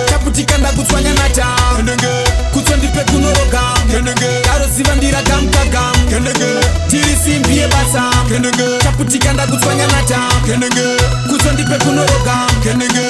Taputikanda kutswanya nata kutsondipe kunoroga karosivandira gamkagam tirisimbie basa taputikanda kutswanya nata kutsondipe kunoroga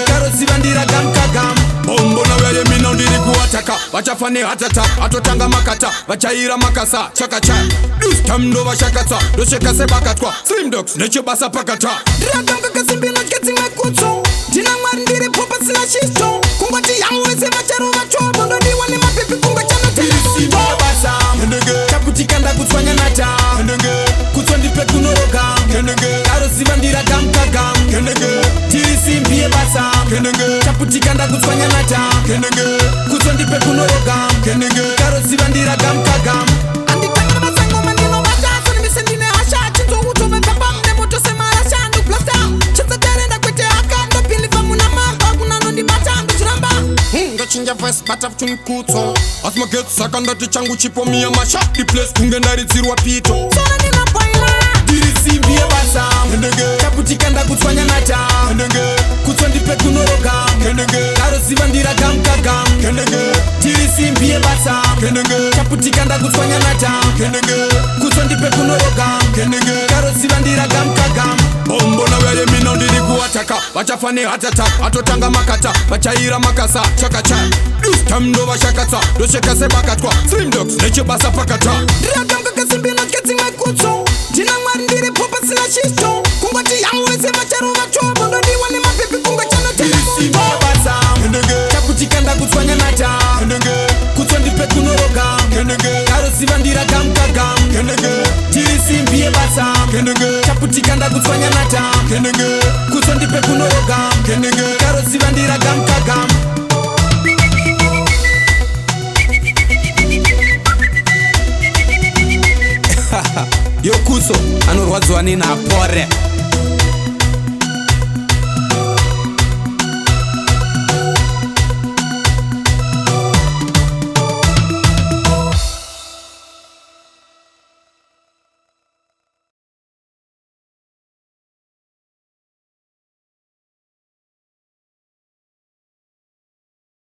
karosivandira gamkagam bombo na weye mina ndiri kuwataka vachafane hatata atotanga makata vachaira makasa chakacha dustamdo vashakatsa doshekase bakatwa slim dogs nechebasa pakata ndiragamkakasimbino ketsimwe kutso ndina mwari ndiri popa sina shisto kungoti yawese vacharova chobo ndodiwa nemapepi kunga chanotirisimabasa taputikanda kutswanya nata kutsondipe kunoroga karosivandira gamkagam tirisimbie basa taputikanda kutswanya nata kutsondipe kunoroga karosivandira gamkagam anditanga masangoma ndinovata sonimese ndine hasha chitoutovepapam nemotosemarasha nduplasta chitsaterenda kwete haka ndopiliva munamamba kunanondibata ndochiramba ndochinja voice bata vchuni kutso asimagetsi saka ndati changu chipomia masha diplace kunge ndaridzirwa pito sona ndinapoila dirisimbie basa taputikanda kutswanya nata kutsondipe kunoroga karosivandira gamkagam tirisimbie basa taputikanda kutswanya nata kutsondipe kunoroga karosivandira gamkagam bombo na weye mina ndiri kuwataka vachafane hatata atotanga makata vachaira makasa chakacha dustamdo vashakatsa doshekase bakatwa slim dogs nechebasa pakata ndiragamkakasimbino ketsimwe kutso ndina mwari ndiri popa sina shisto kungoti yawese vacharova chobo ndodiwa nemapepi kunga chanotirisimabasa taputikanda kutswanya nata kutsondipe kunoroga karosivandira gamkagam tirisimbie basa taputikanda kutswanya nata kutsondipe kunoroga karosivandira gamkagam yo kuso anorwadziwa nina apore